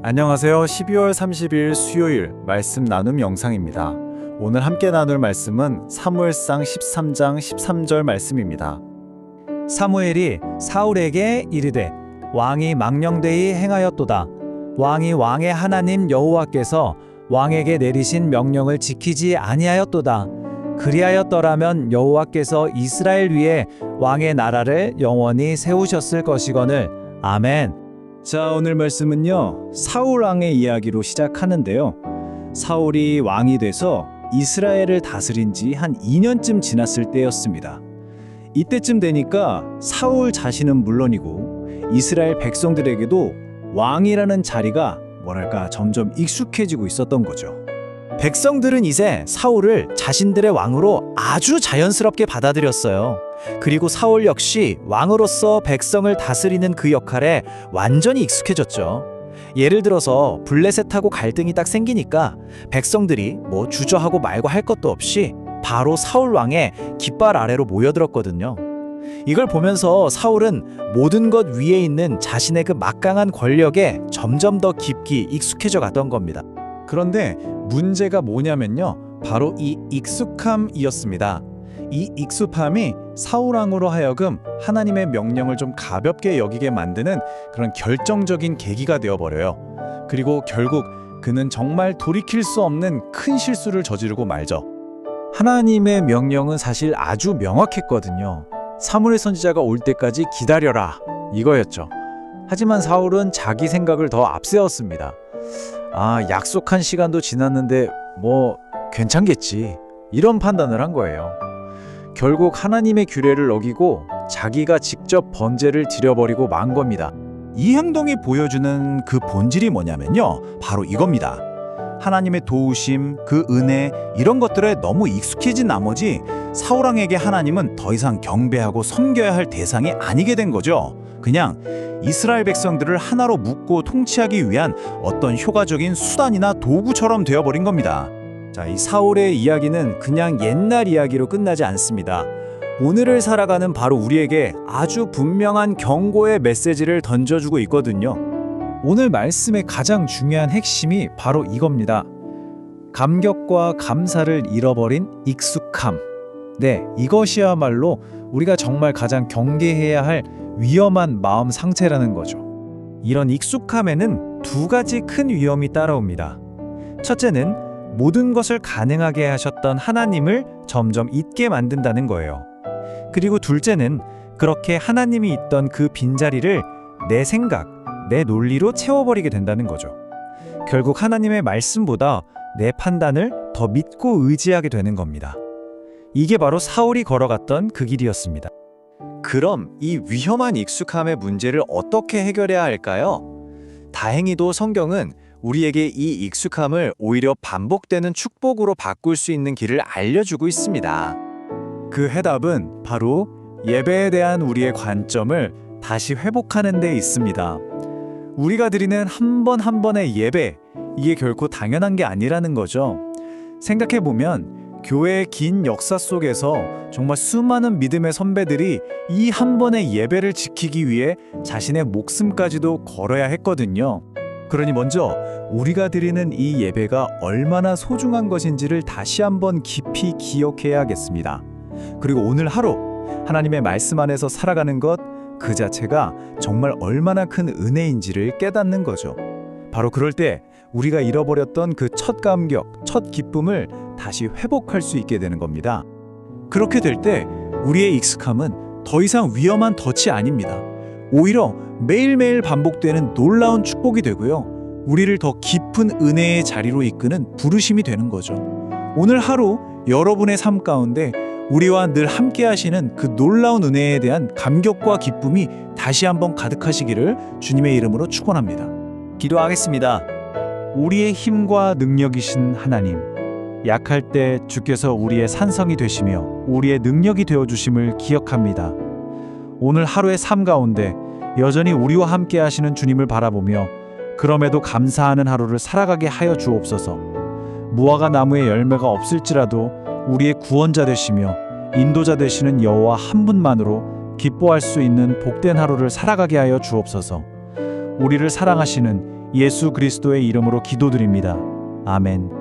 안녕하세요. 12월 30일 수요일 말씀 나눔 영상입니다. 오늘 함께 나눌 말씀은 사무엘상 13장 13절 말씀입니다. 사무엘이 사울에게 이르되 왕이 망령되이 행하였도다. 왕이 왕의 하나님 여호와께서 왕에게 내리신 명령을 지키지 아니하였도다. 그리하였더라면 여호와께서 이스라엘 위에 왕의 나라를 영원히 세우셨을 것이거늘. 아멘. 자, 오늘 말씀은요, 사울 왕의 이야기로 시작하는데요. 사울이 왕이 돼서 이스라엘을 다스린 지 한 2년쯤 지났을 때였습니다. 이때쯤 되니까 사울 자신은 물론이고 이스라엘 백성들에게도 왕이라는 자리가 점점 익숙해지고 있었던 거죠. 백성들은 이제 사울을 자신들의 왕으로 아주 자연스럽게 받아들였어요. 그리고 사울 역시 왕으로서 백성을 다스리는 그 역할에 완전히 익숙해졌죠. 예를 들어서 블레셋하고 갈등이 딱 생기니까 백성들이 주저하고 말고 할 것도 없이 바로 사울 왕의 깃발 아래로 모여들었거든요. 이걸 보면서 사울은 모든 것 위에 있는 자신의 그 막강한 권력에 점점 더 깊이 익숙해져 갔던 겁니다. 그런데 문제가 뭐냐면요. 바로 이 익숙함이었습니다. 이 익숙함이 사울 왕으로 하여금 하나님의 명령을 좀 가볍게 여기게 만드는 그런 결정적인 계기가 되어버려요. 그리고 결국 그는 정말 돌이킬 수 없는 큰 실수를 저지르고 말죠. 하나님의 명령은 사실 아주 명확했거든요. 사무엘 선지자가 올 때까지 기다려라, 이거였죠. 하지만 사울은 자기 생각을 더 앞세웠습니다. 약속한 시간도 지났는데 괜찮겠지, 이런 판단을 한 거예요. 결국 하나님의 규례를 어기고 자기가 직접 번제를 드려버리고 만 겁니다. 이 행동이 보여주는 그 본질이 뭐냐면요, 바로 이겁니다. 하나님의 도우심, 그 은혜, 이런 것들에 너무 익숙해진 나머지 사울 왕에게 하나님은 더 이상 경배하고 섬겨야 할 대상이 아니게 된 거죠. 그냥 이스라엘 백성들을 하나로 묶고 통치하기 위한 어떤 효과적인 수단이나 도구처럼 되어버린 겁니다. 자, 이 사울의 이야기는 그냥 옛날 이야기로 끝나지 않습니다. 오늘을 살아가는 바로 우리에게 아주 분명한 경고의 메시지를 던져주고 있거든요. 오늘 말씀의 가장 중요한 핵심이 바로 이겁니다. 감격과 감사를 잃어버린 익숙함. 네, 이것이야말로 우리가 정말 가장 경계해야 할 위험한 마음 상태라는 거죠. 이런 익숙함에는 두 가지 큰 위험이 따라옵니다. 첫째는 모든 것을 가능하게 하셨던 하나님을 점점 잊게 만든다는 거예요. 그리고 둘째는 그렇게 하나님이 있던 그 빈자리를 내 생각, 내 논리로 채워버리게 된다는 거죠. 결국 하나님의 말씀보다 내 판단을 더 믿고 의지하게 되는 겁니다. 이게 바로 사울이 걸어갔던 그 길이었습니다. 그럼 이 위험한 익숙함의 문제를 어떻게 해결해야 할까요? 다행히도 성경은 우리에게 이 익숙함을 오히려 반복되는 축복으로 바꿀 수 있는 길을 알려주고 있습니다. 그 해답은 바로 예배에 대한 우리의 관점을 다시 회복하는 데 있습니다. 우리가 드리는 한 번 한 번의 예배, 이게 결코 당연한 게 아니라는 거죠. 생각해보면 교회의 긴 역사 속에서 정말 수많은 믿음의 선배들이 이 한 번의 예배를 지키기 위해 자신의 목숨까지도 걸어야 했거든요. 그러니 먼저 우리가 드리는 이 예배가 얼마나 소중한 것인지를 다시 한번 깊이 기억해야겠습니다. 그리고 오늘 하루 하나님의 말씀 안에서 살아가는 것 그 자체가 정말 얼마나 큰 은혜인지를 깨닫는 거죠. 바로 그럴 때 우리가 잃어버렸던 그 첫 감격, 첫 기쁨을 다시 회복할 수 있게 되는 겁니다. 그렇게 될 때 우리의 익숙함은 더 이상 위험한 덫이 아닙니다. 오히려 매일매일 반복되는 놀라운 축복이 되고요. 우리를 더 깊은 은혜의 자리로 이끄는 부르심이 되는 거죠. 오늘 하루 여러분의 삶 가운데 우리와 늘 함께 하시는 그 놀라운 은혜에 대한 감격과 기쁨이 다시 한번 가득하시기를 주님의 이름으로 축원합니다. 기도하겠습니다. 우리의 힘과 능력이신 하나님, 약할 때 주께서 우리의 산성이 되시며 우리의 능력이 되어주심을 기억합니다. 오늘 하루의 삶 가운데 여전히 우리와 함께 하시는 주님을 바라보며 그럼에도 감사하는 하루를 살아가게 하여 주옵소서. 무화과 나무의 열매가 없을지라도 우리의 구원자 되시며 인도자 되시는 여호와 한 분만으로 기뻐할 수 있는 복된 하루를 살아가게 하여 주옵소서. 우리를 사랑하시는 예수 그리스도의 이름으로 기도드립니다. 아멘.